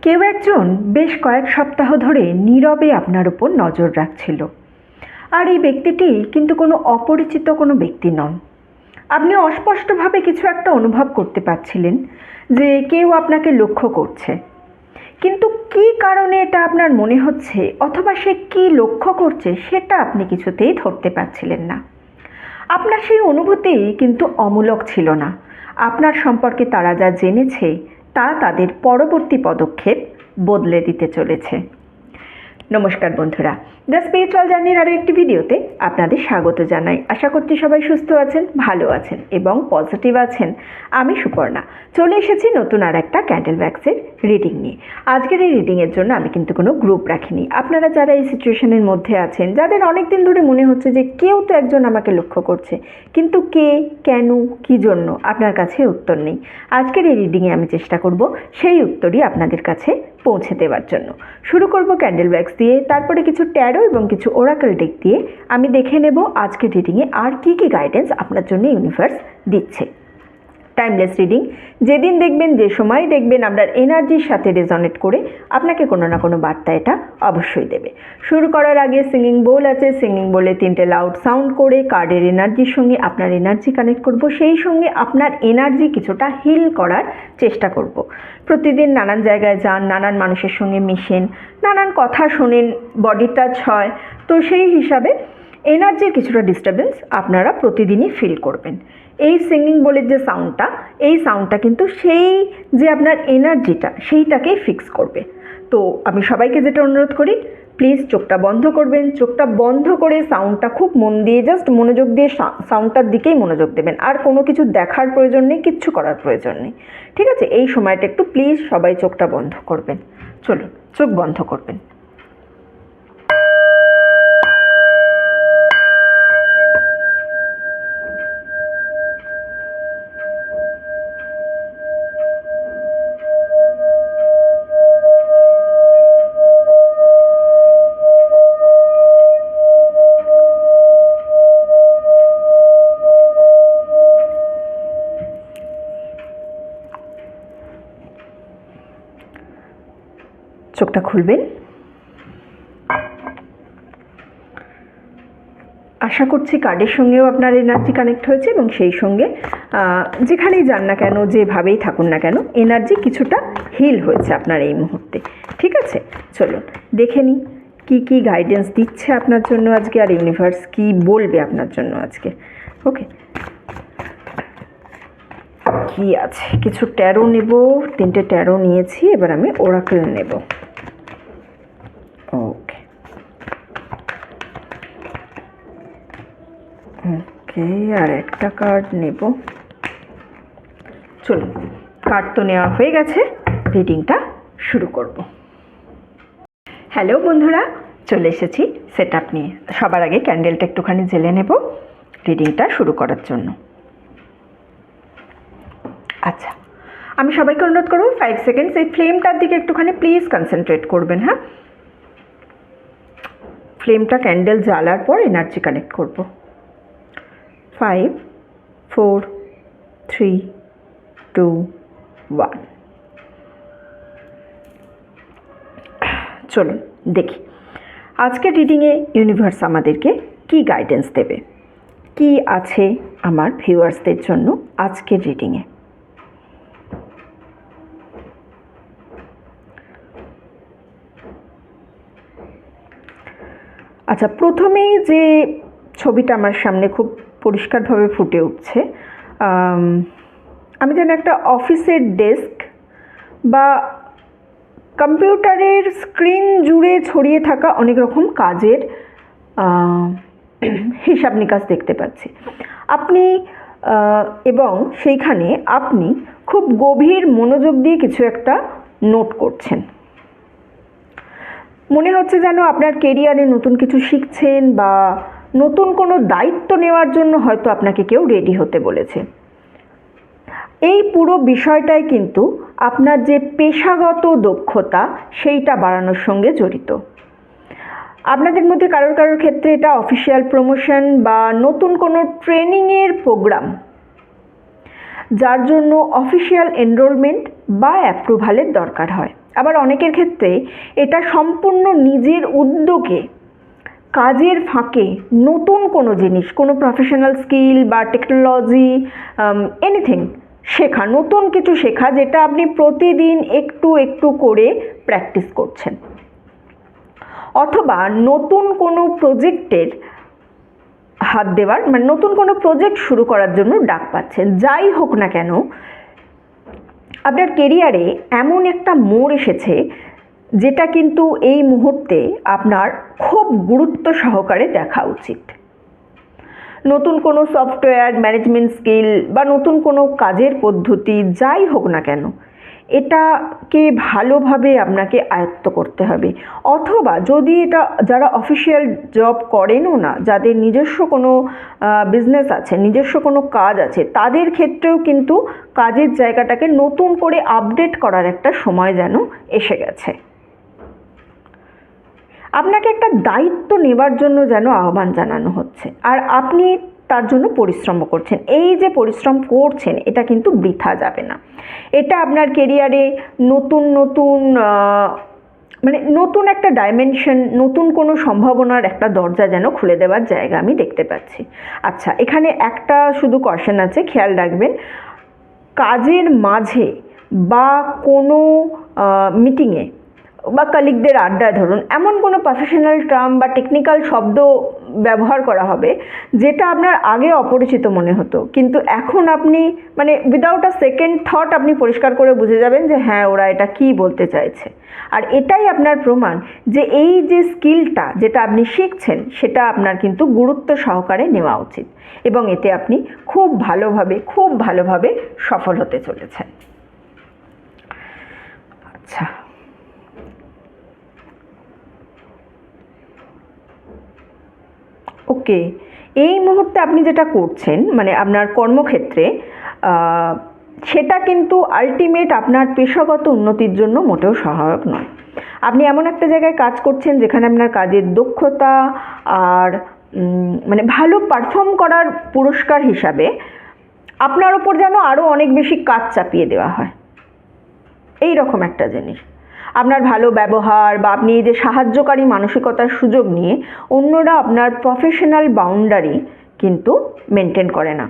কেউ একজন বেশ কয়েক সপ্তাহ ধরে নীরবে আপনার উপর নজর রাখছিল। আর এই ব্যক্তিটি কিন্তু কোনো অপরিচিত কোনো ব্যক্তি নন। আপনি অস্পষ্টভাবে কিছু একটা অনুভব করতে পারছিলেন যে কেউ আপনাকে লক্ষ্য করছে, কিন্তু কী কারণে এটা আপনার মনে হচ্ছে অথবা সে কী লক্ষ্য করছে সেটা আপনি কিছুতেই ধরতে পারছিলেন না। আপনার সেই অনুভূতি কিন্তু অমূলক ছিল না। আপনার সম্পর্কে তারা যা জেনেছে তা তাদের পরবর্তী পদক্ষেপ বদলে দিতে চলেছে। নমস্কার বন্ধুরা, দ্য স্পিরিচুয়াল জার্নির আরও একটি ভিডিওতে আপনাদের স্বাগত জানাই। আশা করছি সবাই সুস্থ আছেন, ভালো আছেন এবং পজিটিভ আছেন। আমি সুপর্ণা চলে এসেছি নতুন আর একটা ক্যান্ডেল ওয়্যাক্সের রিডিং নিয়ে। আজকের এই রিডিংয়ের জন্য আমি কিন্তু কোনো গ্রুপ রাখিনি। আপনারা যারা এই সিচুয়েশনের মধ্যে আছেন, যাদের অনেক দিন ধরে মনে হচ্ছে যে কেউ তো একজন আমাকে লক্ষ্য করছে, কিন্তু কে, কেন, কী জন্য আপনার কাছে উত্তর নেই, আজকের এই রিডিংয়ে আমি চেষ্টা করব সেই উত্তরই আপনাদের কাছে পৌঁছে দেওয়ার জন্য। শুরু করব ক্যান্ডেল ওয়্যাক্স দিয়ে, তারপরে কিছু ট্যারো এবং কিছু ওরাকেল ডেক দিয়ে আমি দেখে নেব আজকের রিডিংয়ে আর কী কী গাইডেন্স আপনার জন্য ইউনিভার্স দিচ্ছে। টাইমলেস রিডিং, যেদিন দেখবেন, যে সময় দেখবেন আপনার এনার্জির সাথে রেজনেট করে আপনাকে কোনো না কোনো বার্তা এটা অবশ্যই দেবে। শুরু করার আগে সিঙ্গিং বোল আছে, সিঙ্গিং বোলে 3টে লাউড সাউন্ড করে কার্ডের এনার্জির সঙ্গে আপনার এনার্জি কানেক্ট করব, সেই সঙ্গে আপনার এনার্জি কিছুটা হিল করার চেষ্টা করব। প্রতিদিন নানান জায়গায় যান, নানান মানুষের সঙ্গে মিশেন, নানান কথা শোনেন, বডি টাচ হয়, তো সেই হিসাবে এনার্জির কিছুটা ডিস্টারবেন্স আপনারা প্রতিদিনই ফিল করবেন। এই সিঙ্গিং বোলের যে সাউন্ডটা, এই সাউন্ডটা কিন্তু সেই যে আপনার এনার্জিটা সেইটাকেই ফিক্স করবে। তো আমি সবাইকে যেটা অনুরোধ করি, প্লিজ চোখটা বন্ধ করবেন, চোখটা বন্ধ করে সাউন্ডটা খুব মন দিয়ে, জাস্ট মনোযোগ দিয়ে সাউন্ডটার দিকেই মনোযোগ দেবেন। আর কোনো কিছু দেখার প্রয়োজন নেই, কিচ্ছু করার প্রয়োজন নেই, ঠিক আছে? এই সময়টা একটু প্লিজ সবাই চোখটা বন্ধ করবেন। চলুন, চোখ বন্ধ করবেন। চোখটা খুলবেন। আশা করছি কার্ডের সঙ্গেও আপনার এনার্জি কানেক্ট হয়েছে এবং সেই সঙ্গে যেখানেই যান না কেন, যেভাবেই থাকুন না কেন, এনার্জি কিছুটা হিল হয়েছে আপনার এই মুহূর্তে, ঠিক আছে? চলুন দেখে নিই কী কী গাইডেন্স দিচ্ছে আপনার জন্য আজকে, আর ইউনিভার্স কী বলবে আপনার জন্য আজকে। ওকে, কি আছে? কিছু ট্যারো নেব, 3টে ট্যারো নিয়েছি, এবার আমি ওরাকেল নেব। ওকে ওকে, আর একটা কার্ড নেব। চলুন, কার্ড তো নেওয়া হয়ে গেছে, রিডিংটা শুরু করব। হ্যালো বন্ধুরা, চলে এসেছি সেট আপ নিয়ে। সবার আগে ক্যান্ডেলটা একটুখানি জ্বেলে নেব রিডিংটা শুরু করার জন্য। আচ্ছা, আমি সবাইকে অনুরোধ করবো 5 সেকেন্ডস এই ফ্লেমটার দিকে একটুখানি প্লিজ কনসেন্ট্রেট করবেন। হ্যাঁ, ফ্লেমটা ক্যান্ডেল জ্বালার পর এনার্জি কানেক্ট করব। 5, 4, 3, 2, 1। চলুন দেখি আজকের রিডিংয়ে ইউনিভার্স আমাদেরকে কি গাইডেন্স দেবে, কি আছে আমার ভিউয়ার্সদের জন্য আজকের রিডিংয়ে। আচ্ছা, প্রথমেই যে ছবিটা আমার সামনে খুব পরিষ্কারভাবে ফুটে উঠছে, আমি যেন একটা অফিসের ডেস্ক বা কম্পিউটারের স্ক্রিন জুড়ে ছড়িয়ে থাকা অনেক রকম কাজের হিসাব নিকাশ দেখতে পাচ্ছি আপনি, এবং সেইখানে আপনি খুব গভীর মনোযোগ দিয়ে কিছু একটা নোট করছেন। মনে হচ্ছে যেন আপনার কেরিয়ারে নতুন কিছু শিখছেন বা নতুন কোনো দায়িত্ব নেওয়ার জন্য হয়তো আপনাকে কেউ রেডি হতে বলেছে। এই পুরো বিষয়টাই কিন্তু আপনার যে পেশাগত দক্ষতা সেইটা বাড়ানোর সঙ্গে জড়িত। আপনাদের মধ্যে কারোর কারোর ক্ষেত্রে এটা অফিসিয়াল প্রমোশন বা নতুন কোনো ট্রেনিংয়ের প্রোগ্রাম, যার জন্য অফিসিয়াল এনরোলমেন্ট বা অ্যাপ্রুভালের দরকার হয়। আবার অনেকের ক্ষেত্রে এটা সম্পূর্ণ নিজের উদ্যোগে কাজের ফাঁকে নতুন কোনো জিনিস, কোনো প্রফেশনাল স্কিল বা টেকনোলজি, এনিথিং শেখা, নতুন কিছু শেখা যেটা আপনি প্রতিদিন একটু একটু করে প্র্যাকটিস করছেন, অথবা নতুন কোনো প্রজেক্টের হাত দেওয়ার, মানে নতুন কোনো প্রজেক্ট শুরু করার জন্য ডাক পাচ্ছেন। যাই হোক না কেন, আপনার কেরিয়ারে এমন একটা মোড় এসেছে যেটা কিন্তু এই মুহূর্তে আপনার খুব গুরুত্ব সহকারে দেখা উচিত। নতুন কোনো সফটওয়্যার ম্যানেজমেন্ট স্কিল বা নতুন কোনো কাজের পদ্ধতি যাই হোক না কেন, এটাকে ভালোভাবে আপনাকে আয়ত্ত করতে হবে। অথবা যদি এটা যারা অফিসিয়াল জব করেনও না, যাদের নিজস্ব কোনো বিজনেস আছে, নিজস্ব কোনো কাজ আছে, তাদের ক্ষেত্রেও কিন্তু কাজের জায়গাটাকে নতুন করে আপডেট করার একটা সময় যেন এসে গেছে। আপনাকে একটা দায়িত্ব নেবার জন্য যেন আহ্বান জানানো হচ্ছে, আর আপনি তার জন্য পরিশ্রম করছেন। এই যে পরিশ্রম করছেন এটা কিন্তু বৃথা যাবে না। এটা আপনার কেরিয়ারে নতুন নতুন মানে নতুন একটা ডাইমেনশন, নতুন কোনো সম্ভাবনার একটা দরজা যেন খুলে দেওয়ার জায়গা আমি দেখতে পাচ্ছি। আচ্ছা, এখানে একটা শুধু কোয়েশ্চেন আছে, খেয়াল রাখবেন, কাজের মাঝে বা কোনো মিটিংয়ে বা কলিগদের আড্ডায় ধরুন এমন কোনো প্রফেশনাল টার্ম বা টেকনিক্যাল শব্দ ব্যবহার করা হবে যেটা আপনার আগে অপরিচিত মনে হতো, কিন্তু এখন আপনি মানে উইদাউট আ সেকেন্ড থট আপনি পরিষ্কার করে বুঝে যাবেন যে হ্যাঁ, ওরা এটা কী বলতে চাইছে। আর এটাই আপনার প্রমাণ যে এই যে স্কিলটা যেটা আপনি শিখছেন সেটা আপনার কিন্তু গুরুত্ব সহকারে নেওয়া উচিত, এবং এতে আপনি খুব ভালোভাবে সফল হতে চলেছেন। আচ্ছা, ওকে, এই মুহূর্তে আপনি যেটা করছেন মানে আপনার কর্মক্ষেত্রে, সেটা কিন্তু আলটিমেট আপনার পেশাগত উন্নতির জন্য মোটেও সহায়ক নয়। আপনি এমন একটা জায়গায় কাজ করছেন যেখানে আপনার কাজের দক্ষতা আর মানে ভালো পারফর্ম করার পুরস্কার হিসাবে আপনার ওপর যেন আরও অনেক বেশি কাজ চাপিয়ে দেওয়া হয়, এই রকম একটা জিনিস। আপনার ভালো ব্যবহার বা আপনি এই যে সাহায্যকারী মানসিকতার সুযোগ নিয়ে অন্যরা আপনার প্রফেশনাল বাউন্ডারি কিন্তু মেনটেন করে না।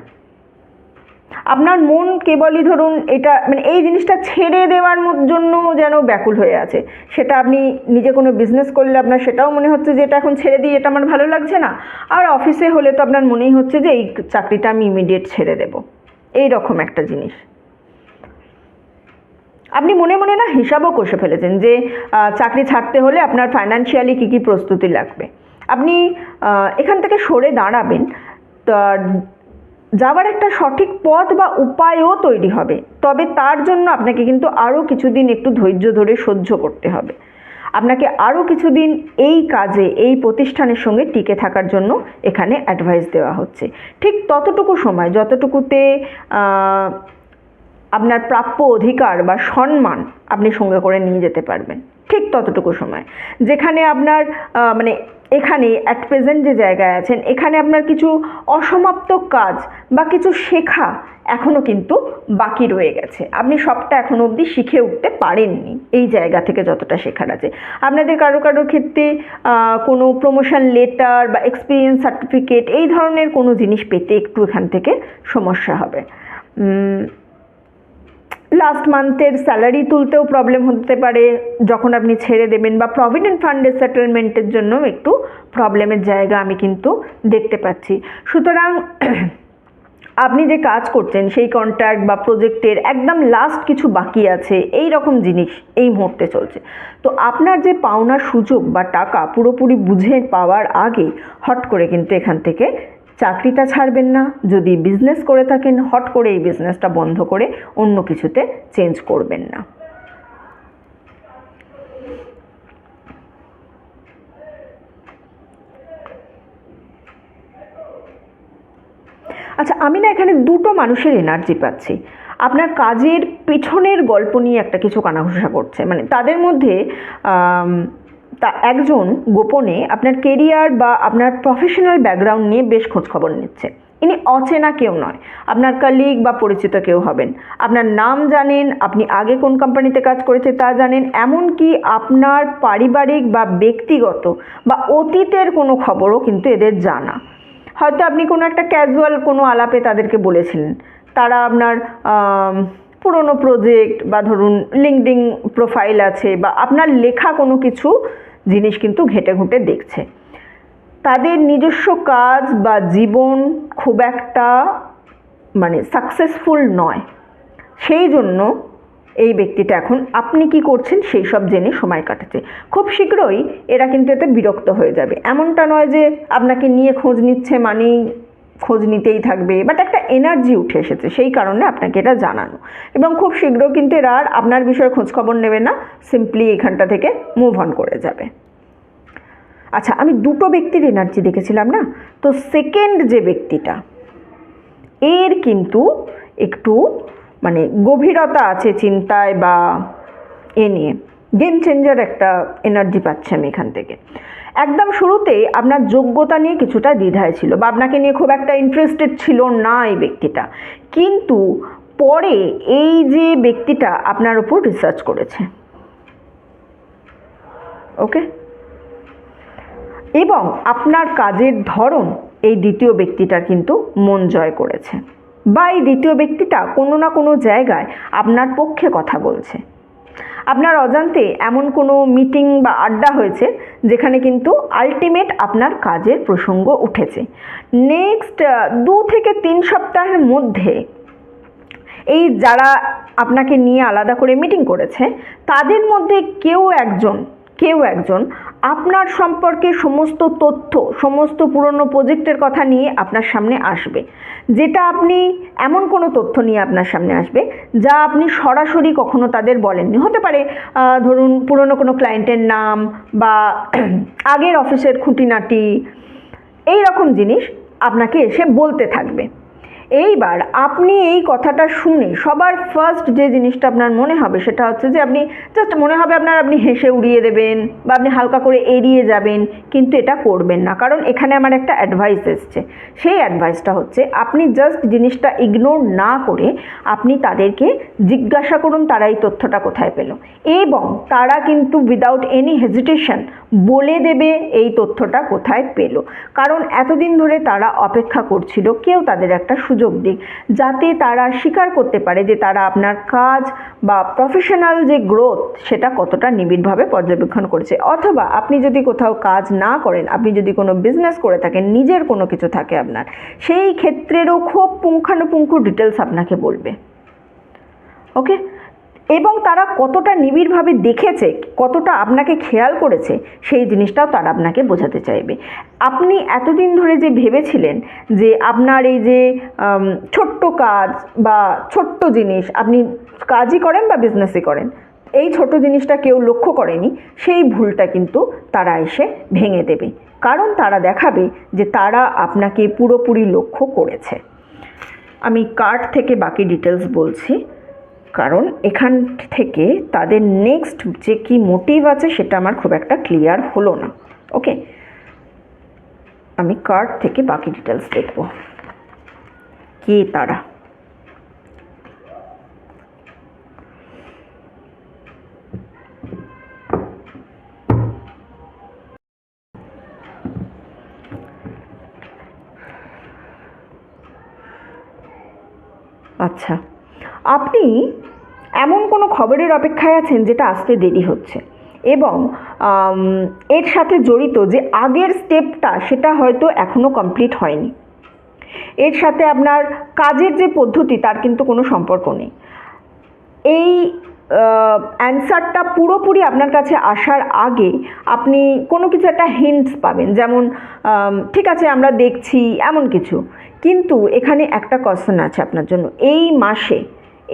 আপনার মন কেবলই ধরুন এটা মানে এই জিনিসটা ছেড়ে দেওয়ার জন্য যেন ব্যাকুল হয়ে আছে। সেটা আপনি নিজে কোনো বিজনেস করলে আপনার সেটাও মনে হচ্ছে যে এটা এখন ছেড়ে দিই, এটা আমার ভালো লাগছে না। আর অফিসে হলে তো আপনার মনেই হচ্ছে যে এই চাকরিটা আমি ইমিডিয়েট ছেড়ে দেব, এই রকম একটা জিনিস। আপনি মনে মনে না হিসাবও কষে ফেলেছেন যে চাকরি ছাড়তে হলে আপনার ফাইন্যান্সিয়ালি কী কী প্রস্তুতি লাগবে। আপনি এখান থেকে সরে দাঁড়াবেন, যাওয়ার একটা সঠিক পথ বা উপায়ও তৈরি হবে, তবে তার জন্য আপনাকে কিন্তু আরও কিছুদিন একটু ধৈর্য ধরে সহ্য করতে হবে। আপনাকে আরও কিছুদিন এই কাজে, এই প্রতিষ্ঠানের সঙ্গে টিকে থাকার জন্য এখানে অ্যাডভাইস দেওয়া হচ্ছে। ঠিক ততটুকু সময় যতটুকুতে আপনার প্রাপ্য অধিকার বা সম্মান আপনি সঙ্গে করে নিয়ে যেতে পারবেন, ঠিক ততটুকু সময় যেখানে আপনার মানে এখানে অ্যাট প্রেজেন্ট যে জায়গায় আছেন এখানে আপনার কিছু অসমাপ্ত কাজ বা কিছু শেখা এখনও কিন্তু বাকি রয়ে গেছে। আপনি সবটা এখনও অবধি শিখে উঠতে পারেননি এই জায়গা থেকে যতটা শেখার আছে। আপনাদের কারোর ক্ষেত্রে কোনো প্রমোশন লেটার বা এক্সপিরিয়েন্স সার্টিফিকেট এই ধরনের কোনো জিনিস পেতে একটু এখান থেকে সমস্যা হবে। লাস্ট মান্থের স্যালারি তুলতেও প্রবলেম হতে পারে যখন আপনি ছেড়ে দেবেন, বা প্রভিডেন্ট ফান্ডের সেটেলমেন্টের জন্য একটু প্রবলেমের জায়গা আমি কিন্তু দেখতে পাচ্ছি। সুতরাং আপনি যে কাজ করছেন সেই কন্ট্রাক্ট বা প্রজেক্টের একদম লাস্ট কিছু বাকি আছে, এই রকম জিনিস এই মুহূর্তে চলছে। তো আপনার যে পাওনার সুযোগ বা টাকা পুরোপুরি বুঝে পাওয়ার আগে হট করে কিন্তু এখান থেকে চাকরিটা ছাড়বেন না। যদি বিজনেস করে থাকেন হট করে এই বিজনেসটা বন্ধ করে অন্য কিছুতে চেঞ্জ করবেন না। আচ্ছা, আমি না এখানে দুটো মানুষের এনার্জি পাচ্ছি। আপনার কাজের পেছনের গল্প নিয়ে একটা কিছু কানাঘুষা করছে, মানে তাদের মধ্যে তা একজন গোপনে আপনার কেরিয়ার বা আপনার প্রফেশনাল ব্যাকগ্রাউন্ড নিয়ে বেশ খোঁজখবর নিচ্ছে। ইনি অচেনা কেউ নয়, আপনার কলিগ বা পরিচিত কেউ হবেন। আপনার নাম জানেন, আপনি আগে কোন কোম্পানিতে কাজ করেছে তা জানেন, এমনকি আপনার পারিবারিক বা ব্যক্তিগত বা অতীতের কোনো খবরও কিন্তু এদের জানা। হয়তো আপনি কোনো একটা ক্যাজুয়াল কোনো আলাপে তাদেরকে বলেছিলেন, তারা আপনার পুরনো প্রজেক্ট বা ধরুন লিঙ্কডিন প্রোফাইল আছে বা আপনার লেখা কোনো কিছু জিনিস কিন্তু ঘেঁটে ঘুঁটে দেখছে। তাদের নিজস্ব কাজ বা জীবন খুব একটা সাকসেসফুল নয়, সেই জন্য এই ব্যক্তিটা এখন আপনি কি করছেন সেই সব জেনে সময় কাটাচ্ছে। খুব শীঘ্রই এরা কিন্তু এতে বিরক্ত হয়ে যাবে। এমনটা নয় যে আপনাকে নিয়ে খোঁজ নিচ্ছে মানেই খোঁজ নিতেই থাকবে, বাট একটা এনার্জি উঠে এসেছে, সেই কারণে আপনাকে এটা জানানো। এবং খুব শীঘ্র কিন্তু এরা আর আপনার বিষয়ে খোঁজখবর নেবে না, সিম্পলি এখানটা থেকে মুভ অন করে যাবে। আচ্ছা, আমি দুটো ব্যক্তির এনার্জি দেখেছিলাম না, তো সেকেন্ড যে ব্যক্তিটা, এর কিন্তু একটু গভীরতা আছে চিন্তায় বা এ নিয়ে, গেম চেঞ্জার একটা এনার্জি পাচ্ছি আমি এখান থেকে। একদম শুরুতে আপনার যোগ্যতা নিয়ে কিছুটা দ্বিধায় ছিল বা আপনাকে নিয়ে খুব একটা ইন্টারেস্টেড ছিল না এই ব্যক্তিটা, কিন্তু পরে এই যে ব্যক্তিটা আপনার উপর রিসার্চ করেছে, ওকে, এবং আপনার কাজের ধরন এই দ্বিতীয় ব্যক্তিটার কিন্তু মন জয় করেছে, বা এই দ্বিতীয় ব্যক্তিটা কোনো না কোনো জায়গায় আপনার পক্ষে কথা বলছে। আপনার অজান্তে এমন কোনো মিটিং বা আড্ডা হয়েছে যেখানে কিন্তু আলটিমেট আপনার কাজের প্রসঙ্গ উঠেছে। নেক্সট 2 থেকে 3 সপ্তাহের মধ্যে এই যারা আপনাকে নিয়ে আলাদা করে মিটিং করেছে তাদের মধ্যে কেউ একজন আপনার সম্পর্কে সমস্ত তথ্য, সমস্ত পুরনো প্রজেক্টের কথা নিয়ে আপনার সামনে আসবে, যেটা আপনি এমন কোনো তথ্য নিয়ে আপনার সামনে আসবে যা আপনি সরাসরি কখনো তাদের বলেননি। হতে পারে ধরুন পুরনো কোনো ক্লায়েন্টের নাম বা আগের অফিসের খুঁটিনাটি, এই রকম জিনিস আপনাকে এসে বলতে থাকবে। এইবার আপনি এই কথাটা শুনে সবার ফার্স্ট যে জিনিসটা আপনার মনে হবে সেটা হচ্ছে যে আপনি জাস্ট আপনি হেসে উড়িয়ে দেবেন বা আপনি হালকা করে এড়িয়ে যাবেন, কিন্তু এটা করবেন না। কারণ এখানে আমার একটা অ্যাডভাইস এসছে, সেই অ্যাডভাইসটা হচ্ছে আপনি জাস্ট জিনিসটা ইগনোর না করে আপনি তাদেরকে জিজ্ঞাসা করুন তারা এই তথ্যটা কোথায় পেল, এবং তারা কিন্তু উইদাউট এনি হেজিটেশন বলে দেবে এই তথ্যটা কোথায় পেল। কারণ এতদিন ধরে তারা অপেক্ষা করছিল কেউ তাদের একটা সুযোগ দিক, যাতে তারা স্বীকার করতে পারে যে তারা আপনার কাজ বা প্রফেশনাল যে গ্রোথ সেটা কতটা নিবিড়ভাবে পর্যবেক্ষণ করেছে। অথবা আপনি যদি কোথাও কাজ না করেন, আপনি যদি কোনো বিজনেস করে থাকেন, নিজের কোনো কিছু থাকে আপনার, সেই ক্ষেত্রেরও খুব পুঙ্খানুপুঙ্খ ডিটেলস আপনাকে বলবে, ওকে। এবং তারা কতটা নিবিড়ভাবে দেখেছে, কতটা আপনাকে খেয়াল করেছে, সেই জিনিসটাও তারা আপনাকে বোঝাতে চাইবে। আপনি এতদিন ধরে যে ভেবেছিলেন যে আপনার এই যে ছোট্ট কাজ বা ছোট্ট জিনিস, আপনি কাজই করেন বা বিজনেসই করেন, এই ছোট জিনিসটা কেউ লক্ষ্য করেনি, সেই ভুলটা কিন্তু তারা এসে ভেঙে দেবে। কারণ তারা দেখাবে যে তারা আপনাকে পুরোপুরি লক্ষ্য করেছে। আমি কার্ড থেকে বাকি ডিটেলস বলছি, কারণ এখান থেকে তাদের নেক্সট যে কি মোটিভ আছে সেটা আমার খুব একটা ক্লিয়ার হলো না, ওকে। আমি কার্ড থেকে বাকি ডিটেলস দেখব, কে তারা। আচ্ছা, আপনি এমন কোনো খবরের অপেক্ষায় আছেন যেটা আসতে দেরি হচ্ছে, এবং এর সাথে জড়িত যে আগের স্টেপটা সেটা হয়তো এখনও কমপ্লিট হয়নি। এর সাথে আপনার কাজের যে পদ্ধতি তার কিন্তু কোনো সম্পর্ক নেই। এই অ্যান্সারটা পুরোপুরি আপনার কাছে আসার আগে আপনি কোনো কিছু একটা হিন্টস পাবেন, যেমন ঠিক আছে আমরা দেখছি এমন কিছু। কিন্তু এখানে একটা কোয়েশ্চেন আছে আপনার জন্য, এই মাসে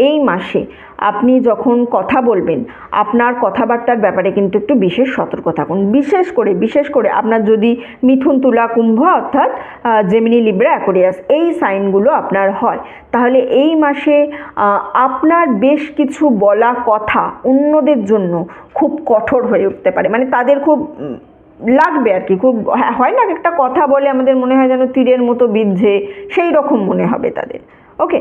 এই মাসে আপনি যখন কথা বলবেন আপনার কথাবার্তার ব্যাপারে কিন্তু একটু বিশেষ সতর্ক থাকুন। বিশেষ করে আপনার যদি মিথুন, তুলা, কুম্ভ অর্থাৎ জেমিনি, লিব্রা, অ্যাকোয়ারিয়াস এই সাইনগুলো আপনার হয়, তাহলে এই মাসে আপনার বেশ কিছু বলা কথা অন্যদের জন্য খুব কঠোর হয়ে উঠতে পারে। মানে তাদের খুব লাগবে আর কি, খুব হয় না একটা কথা বলে আমাদের মনে হয় যেন তীরের মতো বিদ্ধে, সেই রকম মনে হবে তাদের। ওকে,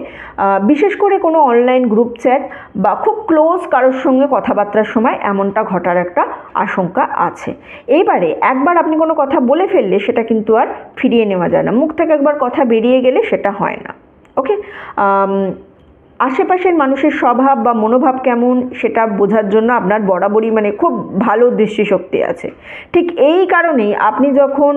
বিশেষ করে কোনো অনলাইন গ্রুপ চ্যাট বা খুব ক্লোজ কারোর সঙ্গে কথাবার্তার সময় এমনটা ঘটার একটা আশঙ্কা আছে। এইবারে একবার আপনি কোনো কথা বলে ফেললে সেটা কিন্তু আর ফিরিয়ে নেওয়া যায় না, মুখ থেকে একবার কথা বেরিয়ে গেলে সেটা হয় না। ওকে, আশেপাশের মানুষের স্বভাব বা মনোভাব কেমন সেটা বোঝার জন্য আপনার বরাবরই মানে খুব ভালো দৃষ্টিশক্তি আছে। ঠিক এই কারণেই আপনি যখন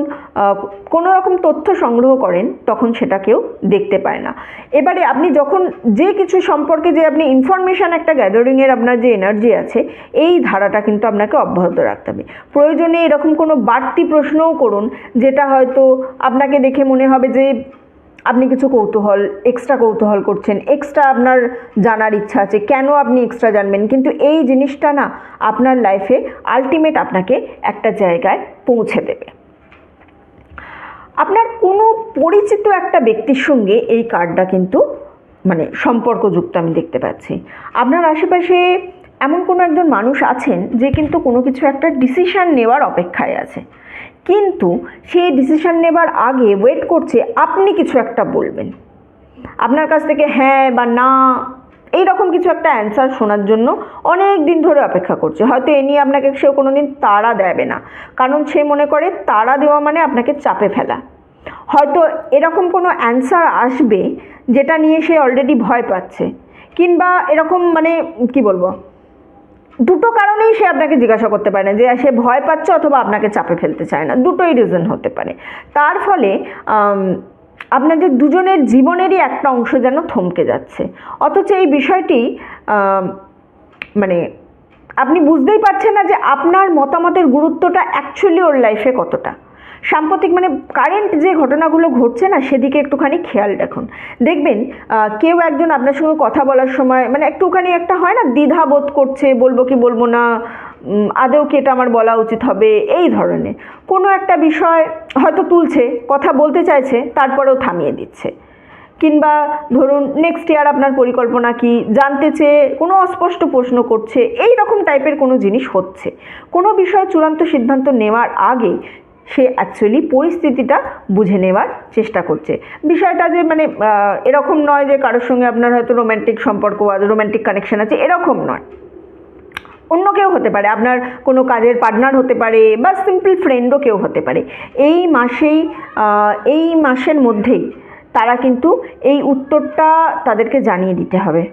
কোনো রকম তথ্য সংগ্রহ করেন তখন সেটা কেউ দেখতে পায় না। এবারে আপনি যখন যে কিছু সম্পর্কে যে আপনি ইনফরমেশান একটা গ্যাদারিংয়ের আপনার যে এনার্জি আছে, এই ধারাটা কিন্তু আপনাকে অব্যাহত রাখতে হবে। প্রয়োজনে এরকম কোনো বাড়তি প্রশ্নও করুন যেটা হয়তো আপনাকে দেখে মনে হবে যে আপনি কিছু এক্সট্রা কৌতূহল করছেন, এক্সট্রা আপনার জানার ইচ্ছা আছে, কেন আপনি এক্সট্রা জানবেন, কিন্তু এই জিনিসটা না আপনার লাইফে আলটিমেট আপনাকে একটা জায়গায় পৌঁছে দেবে। আপনার কোনো পরিচিত একটা ব্যক্তির সঙ্গে এই কার্ডটা কিন্তু মানে সম্পর্কযুক্ত আমি দেখতে পাচ্ছি। আপনার আশেপাশে এমন কোনো একজন মানুষ আছেন যে কিন্তু কোনো কিছু একটা ডিসিশান নেওয়ার অপেক্ষায় আছে, কিন্তু সেই ডিসিশান নেবার আগে ওয়েট করছে আপনি কিছু একটা বলবেন, আপনার কাছ থেকে হ্যাঁ বা না এইরকম কিছু একটা অ্যান্সার শোনার জন্য অনেক দিন ধরে অপেক্ষা করছে। হয়তো এ নিয়ে আপনাকে সেও কোনো দিন তাড়া দেবে না, কারণ সে মনে করে তাড়া দেওয়া মানে আপনাকে চাপে ফেলা। হয়তো এরকম কোনো অ্যান্সার আসবে যেটা নিয়ে সে অলরেডি ভয় পাচ্ছে, কিংবা এরকম মানে কি বলবো, দুটো কারণেই সে আপনাকে জিজ্ঞাসা করতে পারে না, যে সে ভয় পাচ্ছে অথবা আপনাকে চাপে ফেলতে চায় না, দুটোই রিজন হতে পারে। তার ফলে আপনাদের দুজনের জীবনেরই একটা অংশ যেন থমকে যাচ্ছে, অথচ এই বিষয়টি মানে আপনি বুঝতেই পারছেন না যে আপনার মতামতের গুরুত্বটা অ্যাকচুয়ালি ওর লাইফে কতটা। সাম্প্রতিক মানে কারেন্ট যে ঘটনাগুলো ঘটছে না, সেদিকে একটুখানি খেয়াল রাখুন। দেখবেন কেউ একজন আপনার সঙ্গে কথা বলার সময় মানে একটুখানি একটা হয় না, দ্বিধা বোধ করছে, বলবো কি বলবো না, আদৌ কি এটা আমার বলা উচিত হবে, এই ধরনের কোনো একটা বিষয় হয়তো তুলছে, কথা বলতে চাইছে, তারপরেও থামিয়ে দিচ্ছে। কিংবা ধরুন নেক্সট ইয়ার আপনার পরিকল্পনা কি জানতে চেয়ে কোনো অস্পষ্ট প্রশ্ন করছে, এই রকম টাইপের কোনো জিনিস হচ্ছে। কোনো বিষয়ে চূড়ান্ত সিদ্ধান্ত নেওয়ার আগে সে অ্যাকচুয়ালি পরিস্থিতিটা বুঝে নেওয়ার চেষ্টা করছে। বিষয়টা যে মানে এরকম নয় যে কারোর সঙ্গে আপনার হয়তো রোম্যান্টিক সম্পর্ক আছে, রোম্যান্টিক কানেকশন আছে, এরকম নয়, অন্য কেউ হতে পারে, আপনার কোনো কাজের পার্টনার হতে পারে বা সিম্পল ফ্রেন্ডও কেউ হতে পারে। এই মাসের মধ্যেই তারা কিন্তু এই উত্তরটা তাদেরকে জানিয়ে দিতে হবে।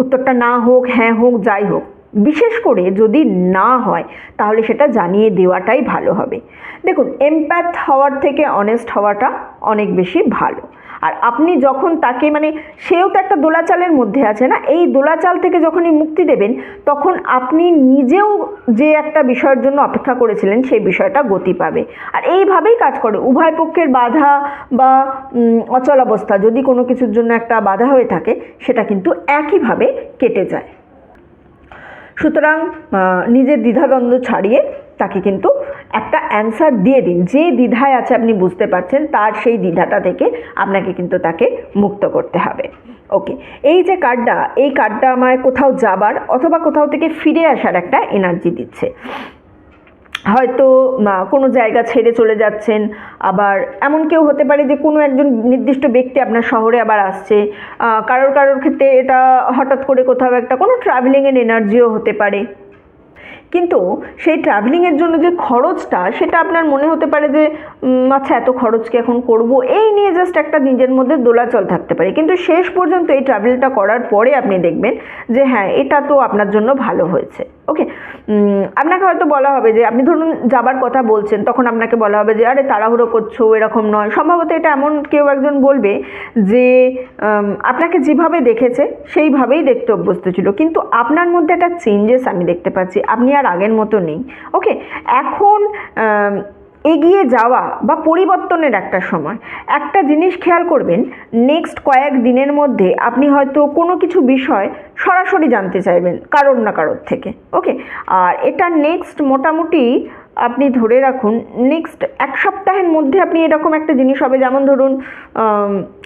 উত্তরটা না হোক, হ্যাঁ হোক, যাই হোক, বিশেষ করে যদি না হয় তাহলে সেটা জানিয়ে দেওয়াটাই ভালো হবে। দেখুন, এমপ্যাথ হওয়ার থেকে অনেস্ট হওয়াটা অনেক বেশি ভালো। আর আপনি যখন তাকে মানে সেও তো একটা দোলাচালের মধ্যে আছে না, এই দোলাচাল থেকে যখনই মুক্তি দেবেন তখন আপনি নিজেও যে একটা বিষয়ের জন্য অপেক্ষা করেছিলেন সেই বিষয়টা গতি পাবে। আর এইভাবেই কাজ করে, উভয় পক্ষের বাধা বা অচলাবস্থা যদি কোনো কিছুর জন্য একটা বাধা হয়ে থাকে সেটা কিন্তু একইভাবে কেটে যায়। সুতরাং নিজের দ্বিধাদ্বন্দ্ব ছাড়িয়ে তাকে কিন্তু একটা অ্যান্সার দিয়ে দিন। যে দ্বিধায় আছে আপনি বুঝতে পারছেন, তার সেই দ্বিধাটা থেকে আপনাকে কিন্তু তাকে মুক্ত করতে হবে। ওকে, এই যে কার্ডটা, এই কার্ডটা আমায় কোথাও যাবার অথবা কোথাও থেকে ফিরে আসার একটা এনার্জি দিচ্ছে। হয়তো কোনো জায়গা ছেড়ে চলে যাচ্ছেন, আবার এমন কেউ হতে পারে যে কোনো একজন নির্দিষ্ট ব্যক্তি আপনার শহরে আবার আসছে, কারোর ক্ষেত্রে এটা হঠাৎ করে কোথাও একটা কোনো ট্রাভেলিংয়ের এনার্জিও হতে পারে। কিন্তু সেই ট্রাভেলিংয়ের জন্য যে খরচটা, সেটা আপনার মনে হতে পারে যে আচ্ছা এত খরচ কি এখন করব, এই নিয়ে জাস্ট একটা নিজের মধ্যে দোলাচল থাকতে পারে। কিন্তু শেষ পর্যন্ত এই ট্রাভেলটা করার পরে আপনি দেখবেন যে হ্যাঁ, এটা তো আপনার জন্য ভালো হয়েছে। ওকে, আপনাকে হয়তো বলা হবে যে আপনি ধরুন যাবার কথা বলছেন, তখন আপনাকে বলা হবে যে আরে তাড়াহুড়ো করছো, এরকম নয়। সম্ভবত এটা এমন কেউ একজন বলবে যে আপনাকে যেভাবে দেখেছে সেইভাবেই দেখতে অভ্যস্ত ছিল, কিন্তু আপনার মধ্যে একটা চেঞ্জেস আমি দেখতে পাচ্ছি, আপনি আর আগের মতো নেই। ওকে, এখন এগিয়ে যাওয়া বা পরিবর্তনের একটা সময়। একটা জিনিস খেয়াল করবেন, নেক্সট কয়েক দিনের মধ্যে আপনি হয়তো কোনো কিছু বিষয় সরাসরি জানতে চাইবেন কারোর না কারোর থেকে। ওকে, আর এটা নেক্সট মোটামুটি আপনি ধরে রাখুন নেক্সট এক সপ্তাহের মধ্যে আপনি এরকম একটা জিনিস হবে, যেমন ধরুন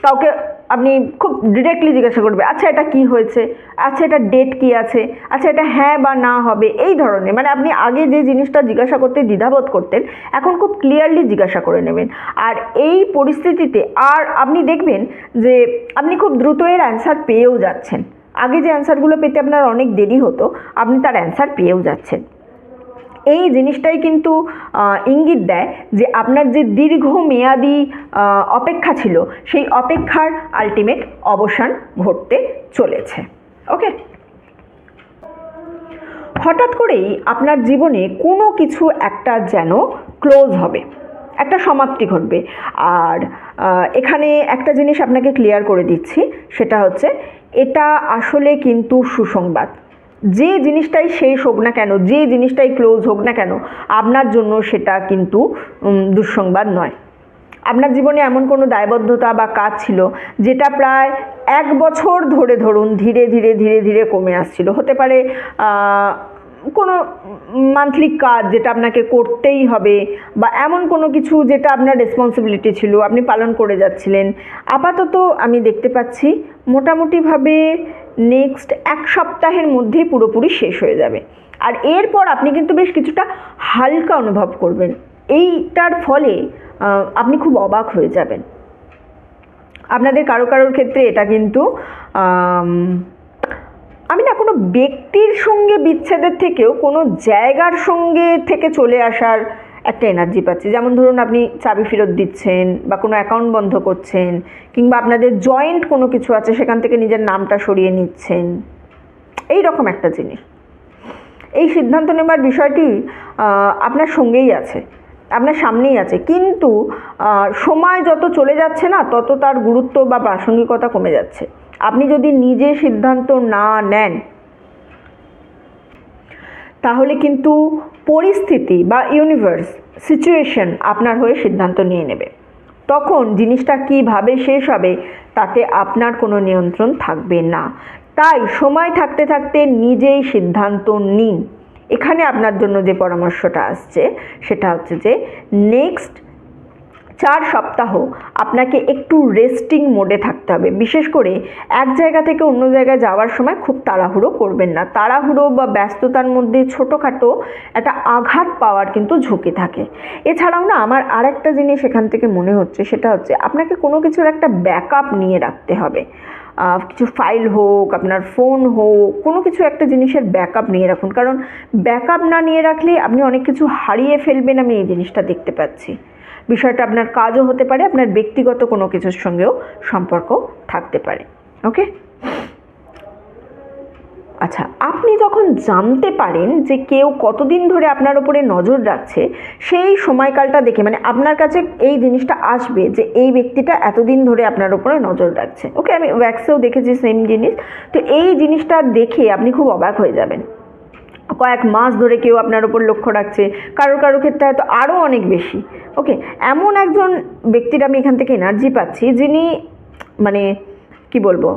কাউকে আপনি খুব ডিরেক্টলি জিজ্ঞাসা করবে, আচ্ছা এটা কি হয়েছে, আচ্ছা এটা ডেট কি আছে, আচ্ছা এটা হ্যাঁ বা না হবে, এই ধরনের। মানে আপনি আগে যে জিনিসটা জিজ্ঞাসা করতে দ্বিধাবোধ করতেন, এখন খুব ক্লিয়ারলি জিজ্ঞাসা করে নেবেন। আর এই পরিস্থিতিতে আর আপনি দেখবেন যে আপনি খুব দ্রুত এর অ্যান্সার পেয়েও যাচ্ছেন। আগে যে অ্যান্সারগুলো পেতে আপনার অনেক দেরি হতো, আপনি তার অ্যান্সার পেয়েও যাচ্ছেন। এই জিনিসটাই কিন্তু ইঙ্গিত দেয় যে আপনার যে দীর্ঘমেয়াদী অপেক্ষা ছিল, সেই অপেক্ষার আলটিমেট অবসান ঘটতে চলেছে। ওকে, হঠাৎ করেই আপনার জীবনে কোনো কিছু একটা যেন ক্লোজ হবে, একটা সমাপ্তি ঘটবে। আর এখানে একটা জিনিস আপনাকে ক্লিয়ার করে দিচ্ছি, সেটা হচ্ছে এটা আসলে কিন্তু সুসংবাদ। যে জিনিসটাই শেষ হোক না কেন, যে জিনিসটাই ক্লোজ হোক না কেন, আপনার জন্য সেটা কিন্তু দুঃসংবাদ নয়। আপনার জীবনে এমন কোনো দায়বদ্ধতা বা কাজ ছিল যেটা প্রায় 1 বছর ধরে ধরুন ধীরে ধীরে ধীরে ধীরে কমে আসছিল। হতে পারে কোনো মান্থলি কাজ যেটা আপনাকে করতেই হবে, বা এমন কোনো কিছু যেটা আপনার রেসপন্সিবিলিটি ছিল আপনি পালন করে যাচ্ছিলেন। আপাতত আমি দেখতে পাচ্ছি মোটামুটিভাবে নেক্সট 1 সপ্তাহের মধ্যেই পুরোপুরি শেষ হয়ে যাবে। আর এরপর আপনি কিন্তু বেশ কিছুটা হালকা অনুভব করবেন। এইটার ফলে আপনি খুব অবাক হয়ে যাবেন। আপনাদের কারো কারোর ক্ষেত্রে এটা কিন্তু আমি না কোনো ব্যক্তির সঙ্গে বিচ্ছেদের থেকেও কোনো জায়গার সঙ্গে থেকে চলে আসার একটা এনার্জি পাচ্ছি। যেমন ধরুন আপনি চাবি ফেরত দিচ্ছেন, বা কোনো অ্যাকাউন্ট বন্ধ করছেন, কিংবা আপনাদের জয়েন্ট কোনো কিছু আছে সেখান থেকে নিজের নামটা সরিয়ে নিচ্ছেন, এই রকম একটা জিনিস। এই সিদ্ধান্ত নেবার বিষয়টি আপনার সঙ্গেই আছে, আপনার সামনেই আছে, কিন্তু সময় যত চলে যাচ্ছে না, তত তার গুরুত্ব বা প্রাসঙ্গিকতা কমে যাচ্ছে। আপনি যদি নিজে সিদ্ধান্ত না নেন, তাহলে কিন্তু পরিস্থিতি বা ইউনিভার্স, সিচুয়েশন আপনার হয়ে সিদ্ধান্ত নিয়ে নেবে। তখন জিনিসটা কীভাবে শেষ হবে তাতে আপনার কোনো নিয়ন্ত্রণ থাকবে না। তাই সময় থাকতে থাকতে নিজেই সিদ্ধান্ত নিন। এখানে আপনার জন্য যে পরামর্শটা আসছে সেটা হচ্ছে যে নেক্সট 4 সপ্তাহ আপনাকে একটু রেস্টিং মোডে থাকতে হবে। বিশেষ করে এক জায়গা থেকে অন্য জায়গায় যাওয়ার সময় খুব তাড়াহুড়ো করবেন না। তাড়াহুড়ো বা ব্যস্ততার মধ্যে ছোটোখাটো একটা আঘাত পাওয়ার কিন্তু ঝুঁকি থাকে। এছাড়াও না আমার আরেকটা জিনিস এখান থেকে মনে হচ্ছে, সেটা হচ্ছে আপনাকে কোনো কিছুর একটা ব্যাকআপ নিয়ে রাখতে হবে। কিছু ফাইল হোক, আপনার ফোন হোক, কোনো কিছু একটা জিনিসের ব্যাকআপ নিয়ে রাখুন। কারণ ব্যাকআপ না নিয়ে রাখলে আপনি অনেক কিছু হারিয়ে ফেলবেন, আমি এই জিনিসটা দেখতে পাচ্ছি। বিষয়টা আপনার কাজও হতে পারে, আপনার ব্যক্তিগত কোনো কিছুর সঙ্গেও সম্পর্ক থাকতে পারে। ওকে, আচ্ছা, আপনি যখন জানতে পারেন যে কেউ কতদিন ধরে আপনার উপরে নজর রাখছে, সেই সময়কালটা দেখে, মানে আপনার কাছে এই জিনিসটা আসবে যে এই ব্যক্তিটা এতদিন ধরে আপনার উপরে নজর রাখছে। ওকে, আমি ওয়্যাক্সেও দেখেছি সেম জিনিস। তো এই জিনিসটা দেখে আপনি খুব অবাক হয়ে যাবেন। কয়েক মাস ধরে কেউ আপনার উপর লক্ষ্য রাখছে, কারোর কারোর ক্ষেত্রে হয়তো আরও অনেক বেশি। ওকে, এমন একজন ব্যক্তির আমি এখান থেকে এনার্জি পাচ্ছি, যিনি মানে কি বলবো,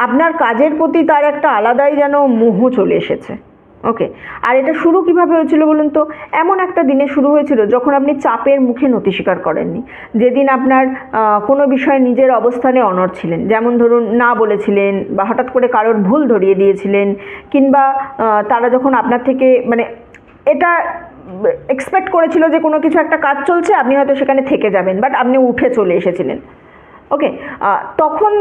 আপনার কাজের প্রতি তার একটা আলাদাই যেন মোহ চলে এসেছে। ওকে, আর এটা শুরু কিভাবে হয়েছিল বলুন তো? এমন একটা দিনে শুরু হয়েছিল যখন আপনি চাপের মুখে নতি স্বীকার করেননি, যেদিন আপনার কোনো বিষয়ে নিজের অবস্থানে অনড় ছিলেন। যেমন ধরুন না বলেছিলেন, বা হঠাৎ করে কারোর ভুল ধরিয়ে দিয়েছিলেন, কিংবা তারা যখন আপনার থেকে মানে এটা এক্সপেক্ট করেছিল যে কোনো কিছু একটা কাজ চলছে, আপনি হয়তো সেখানে থেকে যাবেন, বাট আপনি উঠে চলে এসেছিলেন। ওকে, তখন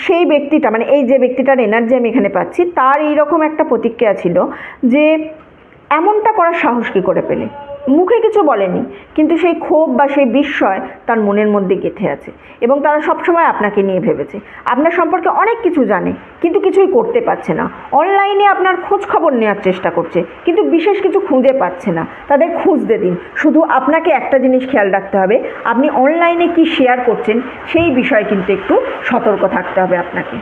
সেই ব্যক্তিটা, মানে এই যে ব্যক্তিটার এনার্জি আমি এখানে পাচ্ছি, তার এইরকম একটা প্রতিক্রিয়া ছিল যে এমনটা করার সাহস কী করে পেলে। মুখে কিছু বলেনি, কিন্তু সেই ক্ষোভ বা সেই বিস্ময় তার মনের মধ্যে গেঁথে আছে। এবং তারা সবসময় আপনাকে নিয়ে ভেবেছে, আপনার সম্পর্কে অনেক কিছু জানে, কিন্তু কিছুই করতে পারছে না। অনলাইনে আপনার খোঁজ খবর নেওয়ার চেষ্টা করছে, কিন্তু বিশেষ কিছু খুঁজে পাচ্ছে না। তাদের খুঁজতে দিন। শুধু আপনাকে একটা জিনিস খেয়াল রাখতে হবে, আপনি অনলাইনে কি শেয়ার করছেন সেই বিষয়ে কিন্তু একটু সতর্ক থাকতে হবে আপনাকে।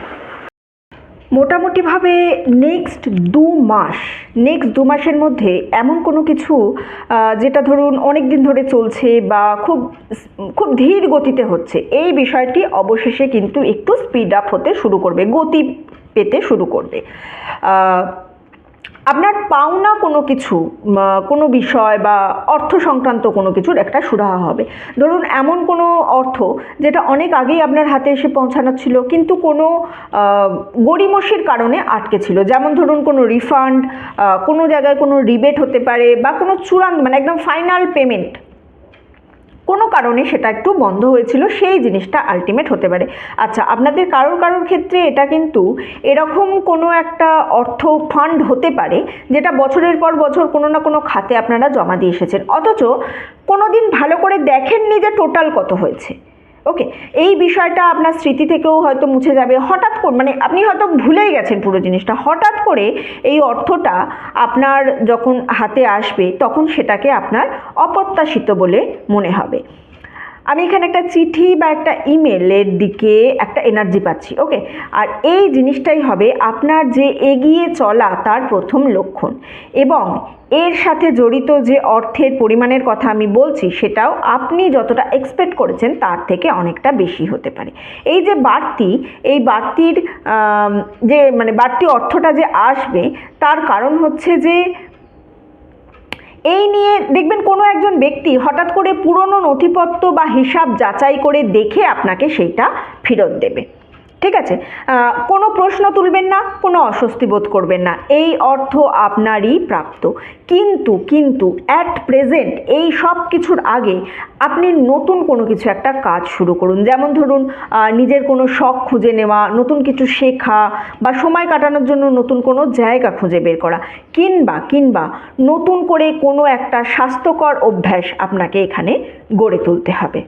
মোটামুটিভাবে নেক্সট 2 মাসের মধ্যে এমন কোনো কিছু যেটা ধরুন অনেক দিন ধরে চলছে বা খুব খুব ধীর গতিতে হচ্ছে, এই বিষয়টি অবশেষে কিন্তু একটু স্পিড আপ হতে শুরু করবে, গতি পেতে শুরু করবে। আপনার পাওনা কোনো কিছু, কোনো বিষয় বা অর্থ সংক্রান্ত কোনো কিছুর একটা সুরাহা হবে। ধরুন এমন কোনো অর্থ যেটা অনেক আগেই আপনার হাতে এসে পৌঁছানো ছিল, কিন্তু কোনো গড়িমসির কারণে আটকে ছিল। যেমন ধরুন কোনো রিফান্ড, কোনো জায়গায় কোনো রিবেট হতে পারে, বা কোনো চূড়ান্ত মানে একদম ফাইনাল পেমেন্ট কোনো কারণে সেটা একটু বন্ধ হয়েছিল, সেই জিনিসটা আলটিমেট হতে পারে। আচ্ছা, আপনাদের কারোর ক্ষেত্রে এটা কিন্তু এরকম কোনো একটা অর্থ ফান্ড হতে পারে যেটা বছরের পর বছর কোনো না কোনো খাতে আপনারা জমা দিয়ে এসেছেন, অথচ কোনো দিন ভালো করে দেখেননি যে টোটাল কত হয়েছে। ওকে, এই বিষয়টা আপনার স্মৃতি থেকেও হয়তো মুছে যাবে। হঠাৎ করে মানে আপনি হয়তো ভুলেই গেছেন পুরো জিনিসটা, হঠাৎ করে এই অর্থটা আপনার যখন হাতে আসবে তখন সেটাকে আপনার অপ্রত্যাশিত বলে মনে হবে। আমি এখানে একটা চিঠি বা একটা ইমেলের দিকে একটা এনার্জি পাচ্ছি। ওকে, আর এই জিনিসটাই হবে আপনার যে এগিয়ে চলা তার প্রথম লক্ষণ, এবং এর সাথে জড়িত যে অর্থের পরিমাণের কথা আমি বলছি সেটাও আপনি যতটা এক্সপেক্ট করেছেন তার থেকে অনেকটা বেশি হতে পারে। এই যে এই বাড়তির যে মানে বাড়তি অর্থটা যে আসবে, তার কারণ হচ্ছে যে এই নিয়ে দেখবেন কোনো একজন ব্যক্তি হঠাৎ করে পুরনো নথিপত্র বা হিসাব যাচাই করে দেখে আপনাকে সেইটা ফেরত দেবে। ঠিক আছে, কোনো প্রশ্ন তুলবেন না, কোনো অস্বস্তি বোধ করবেন না, এই অর্থ আপনারই প্রাপ্ত। কিন্তু অ্যাট প্রেজেন্ট এই সব কিছুর আগে আপনি নতুন কোনো কিছু একটা কাজ শুরু করুন। যেমন ধরুন নিজের কোনো শখ খুঁজে নেওয়া, নতুন কিছু শেখা, বা সময় কাটানোর জন্য নতুন কোনো জায়গা খুঁজে বের করা, কিংবা নতুন করে কোনো একটা স্বাস্থ্যকর অভ্যাস আপনাকে এখানে গড়ে তুলতে হবে।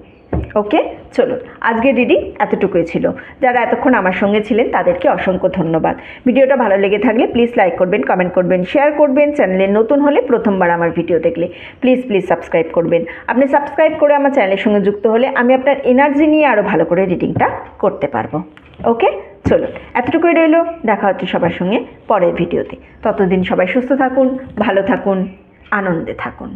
ওকে, চলুন আজকের রিডিং এতটুকুই ছিল। যারা এতক্ষণ আমার সঙ্গে ছিলেন তাদেরকে অসংখ্য ধন্যবাদ। ভিডিওটা ভালো লেগে থাকলে প্লিজ লাইক করবেন, কমেন্ট করবেন, শেয়ার করবেন। চ্যানেলে নতুন হলে, প্রথমবার আমার ভিডিও দেখলে প্লিজ সাবস্ক্রাইব করবেন। আপনি সাবস্ক্রাইব করে আমার চ্যানেলের সঙ্গে যুক্ত হলে আমি আপনার এনার্জি নিয়ে আরও ভালো করে রিডিংটা করতে পারবো। ওকে, চলুন এতটুকুই রইল। দেখা হচ্ছে সবার সঙ্গে পরের ভিডিওতে। ততদিন সবাই সুস্থ থাকুন, ভালো থাকুন, আনন্দে থাকুন।